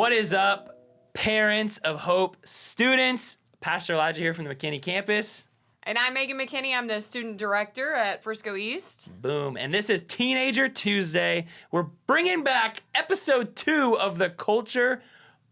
What is up, parents of Hope students? Pastor Elijah here from the McKinney campus. And I'm Megan McKinney. I'm the student director at Frisco East. Boom. And this is Teenager Tuesday. We're bringing back episode 2 of the Culture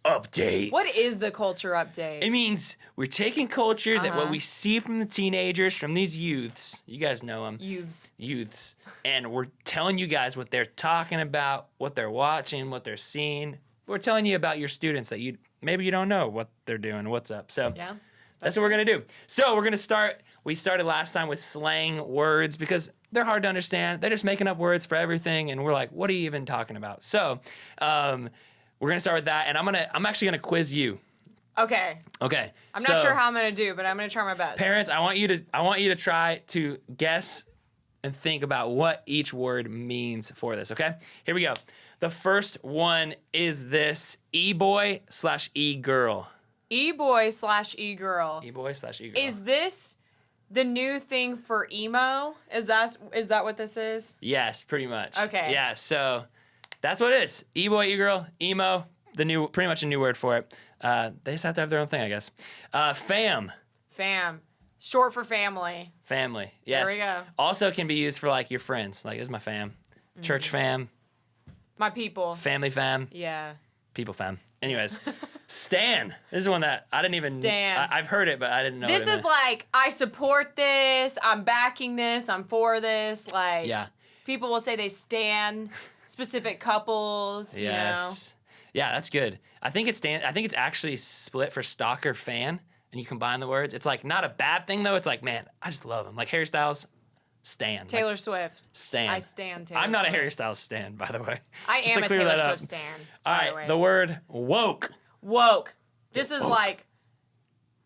Update. What is the culture update? It means we're taking culture that what we see from the teenagers, from these youths, you guys know them. Youths. And we're telling you guys what they're talking about, what they're watching, what they're seeing. We're telling you about your students that maybe you don't know what they're doing, what's up. So yeah, that's what we're going to do. So we're going to start. We started last time with slang words because they're hard to understand. They're just making up words for everything. And we're like, what are you even talking about? So we're going to start with that. And I'm actually going to quiz you. Okay. I'm not sure how I'm going to do, but I'm going to try my best. Parents, I want you to try to guess and think about what each word means for this, okay? Here we go. The first one is this: e-boy/e-girl. E-boy/e-girl. E-boy/e-girl. Is this the new thing for emo? Is that what this is? Yes, pretty much. Okay. Yeah, so that's what it is. E-boy, e-girl, emo, pretty much a new word for it. They just have to have their own thing, I guess. Fam. Fam. Short for family. Family. Yes. There we go. Also can be used for like your friends. Like, this is my fam. Church fam. My people. Family fam. Yeah. People fam. Anyways, stan. This is one that I didn't even... Stan. I've heard it, but I didn't know This is like, I support this, I'm backing this, I'm for this. Like, yeah. People will say they stan specific couples, you know. Yeah, that's good. I think it's actually split for stalker fan, and you combine the words. It's like not a bad thing, though. It's like, man, I just love him. Like Harry Styles, stan. Taylor Swift. Stan. I stan Taylor I'm not Swift. a Harry Styles stan, by the way. I Just am to a clear Taylor that up. Swift stan. All by the right, way. the word woke. Woke. This is like,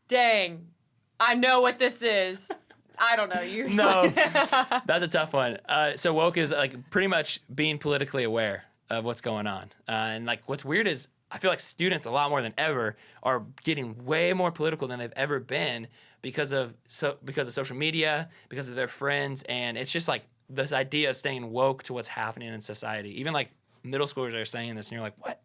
dang, I know what this is. I don't know. You. No, that's a tough one. So woke is like pretty much being politically aware of what's going on. And like what's weird is I feel like students a lot more than ever are getting way more political than they've ever been because of social media, because of their friends, and it's just like this idea of staying woke to what's happening in society. Even like middle schoolers are saying this, and you're like, what?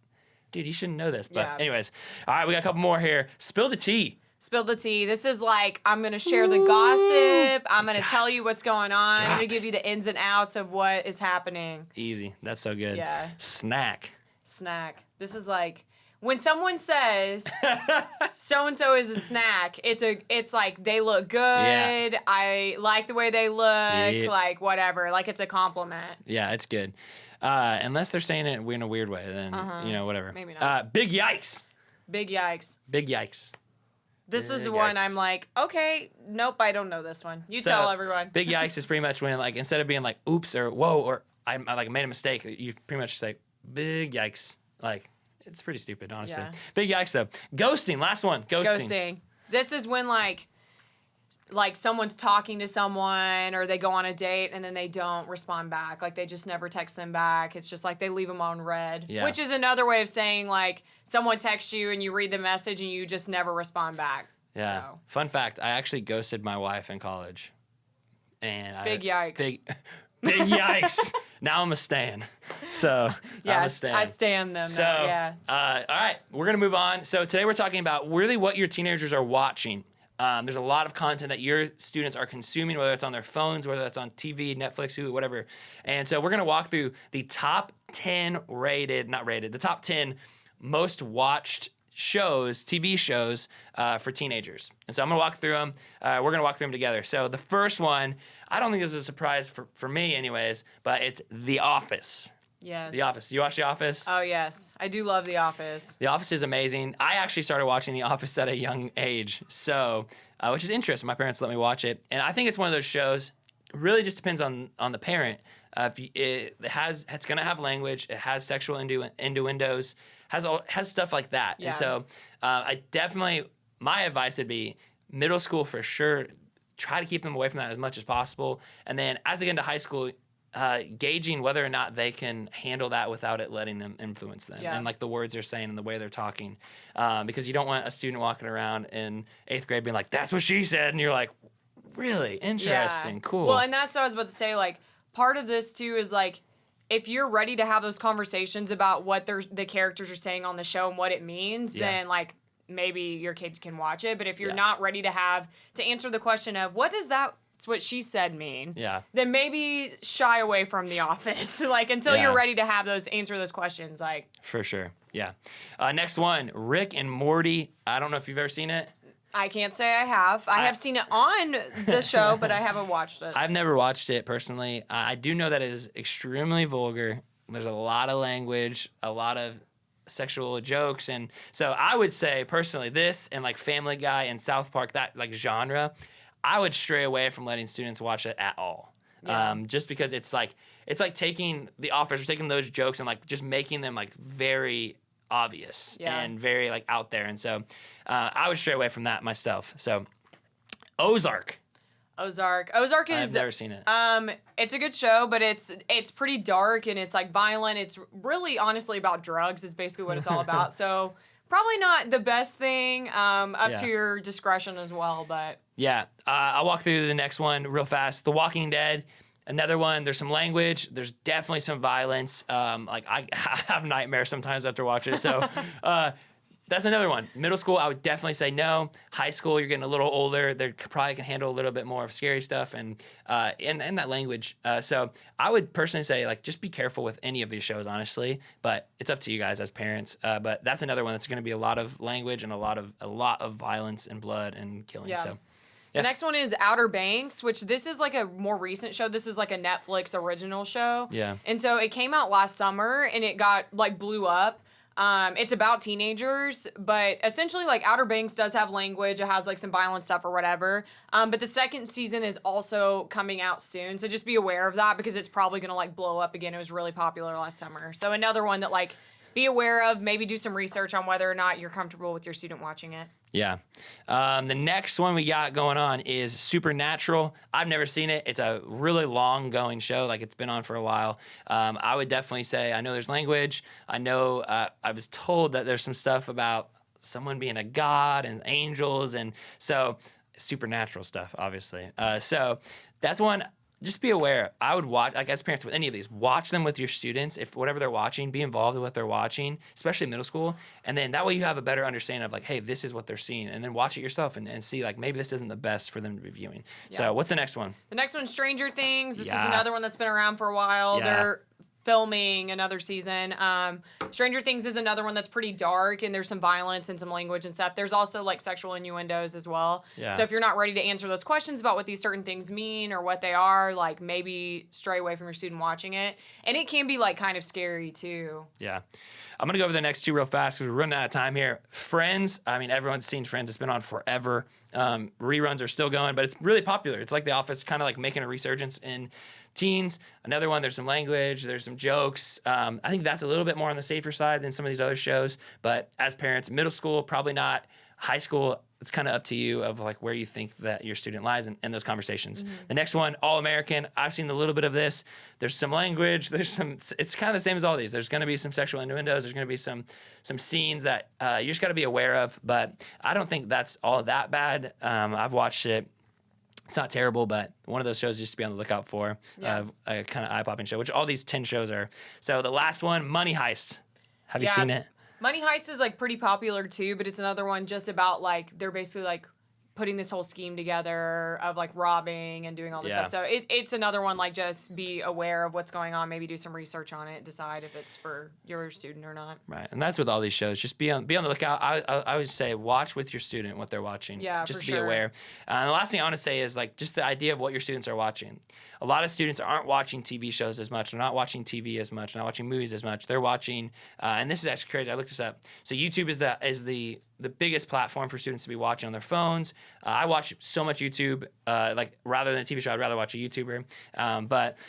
Dude, you shouldn't know this. But Yeah. anyways, all right, we got a couple more here. Spill the tea. Spill the tea. This is like, I'm going to share the gossip. I'm going to tell you what's going on. I'm Drop going to give you the ins and outs of what is happening. Easy. That's so good. Yeah. Snack. Snack. This is like, when someone says so-and-so is a snack, it's like they look good. Yeah. I like the way they look. Yep. Like, whatever. Like, it's a compliment. Yeah, it's good. Unless they're saying it in a weird way, then, whatever. Maybe not. Big yikes. Big yikes. Big yikes. This is Big one yikes. I'm like, okay, nope, I don't know this one. You So, tell everyone. Big yikes is pretty much when, like, instead of being like, oops, or whoa, or I like made a mistake, you pretty much say, big yikes. Like, it's pretty stupid, honestly. Yeah. Big yikes, though. Ghosting, last one. Ghosting. This is when like someone's talking to someone or they go on a date and then they don't respond back. Like they just never text them back. It's just like they leave them on read. Yeah. Which is another way of saying like someone texts you and you read the message and you just never respond back. Yeah. So. Fun fact, I actually ghosted my wife in college. And Big yikes. Big yikes. Now I'm a stan. So Yeah, I'm a stan. I stand them. So, now, yeah. All right, we're going to move on. So today we're talking about really what your teenagers are watching. There's a lot of content that your students are consuming, whether it's on their phones, whether that's on TV, Netflix, Hulu, whatever. And so we're going to walk through the top 10 the top 10 most watched shows, TV shows for teenagers. And so I'm going to walk through them. We're going to walk through them together. So the first one, I don't think this is a surprise for me anyways, but it's The Office. Yes. The Office. You watch The Office? Oh, yes. I do love The Office. The Office is amazing. I actually started watching The Office at a young age, so which is interesting. My parents let me watch it, and I think it's one of those shows. Really, just depends on the parent. It's gonna have language. It has sexual innuendos. Has stuff like that. Yeah. And so, my advice would be middle school for sure. Try to keep them away from that as much as possible, and then as they get into high school, gauging whether or not they can handle that without it letting them influence them. Yeah. And like the words they're saying and the way they're talking. Because you don't want a student walking around in 8th grade being like, that's what she said. And you're like, really? Interesting. Yeah. Cool. Well, and that's what I was about to say. Like, part of this, too, is like, if you're ready to have those conversations about what the characters are saying on the show and what it means, then like maybe your kid can watch it. But if you're not ready to answer the question of what does that's what she said mean, then maybe shy away from The Office, like until you're ready to answer those questions, like. For sure, yeah. Next one, Rick and Morty. I don't know if you've ever seen it. I can't say I have. I have seen it on the show, but I haven't watched it. I've never watched it personally. I do know that it is extremely vulgar. There's a lot of language, a lot of sexual jokes, and so I would say personally, this and like Family Guy and South Park, that like genre, I would stray away from letting students watch it at all. Just because it's like taking The Office or taking those jokes and like just making them like very obvious and very like out there, and so I would stray away from that myself. So Ozark is I've never seen it. It's a good show, but it's pretty dark and it's like violent. It's really honestly about drugs is basically what it's all about. So probably not the best thing, up to your discretion as well, but I'll walk through the next one real fast. The Walking Dead. Another one, there's some language, there's definitely some violence. Like I have nightmares sometimes after watching it. So that's another one. Middle school, I would definitely say no. High school, you're getting a little older. They probably can handle a little bit more of scary stuff and that language. So I would personally say like just be careful with any of these shows, honestly. But it's up to you guys as parents. But that's another one that's going to be a lot of language and a lot of violence and blood and killing. So. The next one is Outer Banks, which this is like a more recent show. This is like a Netflix original show. Yeah. And so it came out last summer and it got like blew up. It's about teenagers, but essentially like Outer Banks does have language. It has like some violent stuff or whatever. But the second season is also coming out soon. So just be aware of that because it's probably going to like blow up again. It was really popular last summer. So another one that like be aware of, maybe do some research on whether or not you're comfortable with your student watching it. Yeah. The next one we got going on is Supernatural. I've never seen it. It's a really long going show. Like it's been on for a while. I would definitely say, I know there's language. I know I was told that there's some stuff about someone being a god and angels. And so supernatural stuff, obviously. So that's one. Just be aware. I would watch, like as parents with any of these, watch them with your students. If whatever they're watching, be involved with what they're watching, especially middle school. And then that way you have a better understanding of like, hey, this is what they're seeing. And then watch it yourself and see like maybe this isn't the best for them to be viewing. Yeah. So what's the next one? The next one's Stranger Things. This is another one that's been around for a while. They're filming another season. Stranger Things is another one that's pretty dark and there's some violence and some language and stuff. There's also like sexual innuendos as well. Yeah. So if you're not ready to answer those questions about what these certain things mean or what they are, like maybe stray away from your student watching it. And it can be like kind of scary too. Yeah. I'm going to go over the next two real fast because we're running out of time here. Friends. I mean, everyone's seen Friends. It's been on forever. Reruns are still going, but it's really popular. It's like The Office, kind of like making a resurgence in teens. Another one, there's some language, there's some jokes. I think that's a little bit more on the safer side than some of these other shows. But as parents, middle school, probably not. High school, it's kind of up to you of like where you think that your student lies in those conversations. Mm-hmm. The next one, All American. I've seen a little bit of this. There's some language. It's kind of the same as all these. There's going to be some sexual innuendos. There's going to be some scenes that you just got to be aware of. But I don't think that's all that bad. I've watched it. It's not terrible, but one of those shows just to be on the lookout for. A kind of eye-popping show, which all these 10 shows are. So the last one, Money Heist. Have you seen it? Money Heist is like pretty popular too, but it's another one just about like they're basically like putting this whole scheme together of like robbing and doing all this stuff. So it's another one like just be aware of what's going on, maybe do some research on it, decide if it's for your student or not. Right, and that's with all these shows. Just be on the lookout. I would say watch with your student what they're watching. Yeah, just for to be sure. aware. And the last thing I want to say is like just the idea of what your students are watching. A lot of students aren't watching TV shows as much. They're not watching TV as much. Not watching movies as much. They're watching, and this is actually crazy. I looked this up. So YouTube is the biggest platform for students to be watching on their phones. I watch so much YouTube. Like rather than a TV show, I'd rather watch a YouTuber. But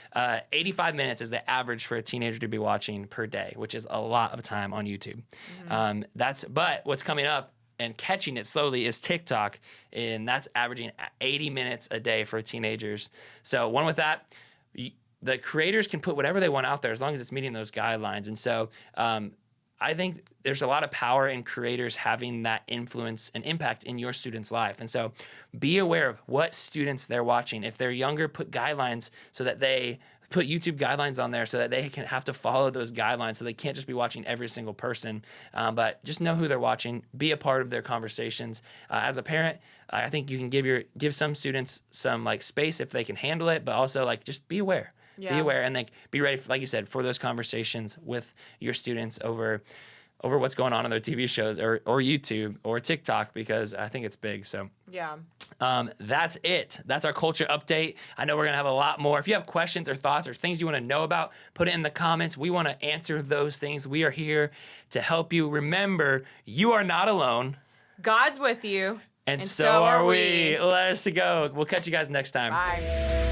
85 minutes is the average for a teenager to be watching per day, which is a lot of time on YouTube. Mm-hmm. But what's coming up and catching it slowly is TikTok, and that's averaging 80 minutes a day for teenagers. So one with that, the creators can put whatever they want out there as long as it's meeting those guidelines. And so I think there's a lot of power in creators having that influence and impact in your student's life. And so be aware of what students they're watching. If they're younger, put guidelines so that they put YouTube guidelines on there so that they can have to follow those guidelines, so they can't just be watching every single person, but just know who they're watching, be a part of their conversations. As a parent, I think you can give some students some like space if they can handle it, but also like just be aware. Yeah. Be aware and like be ready, like you said, for those conversations with your students over what's going on in their TV shows or YouTube or TikTok, because I think it's big. So yeah. That's it. That's our culture update. I know we're going to have a lot more. If you have questions or thoughts or things you want to know about, put it in the comments. We want to answer those things. We are here to help you. Remember, you are not alone. God's with you. And so are we. Let's go. We'll catch you guys next time. Bye.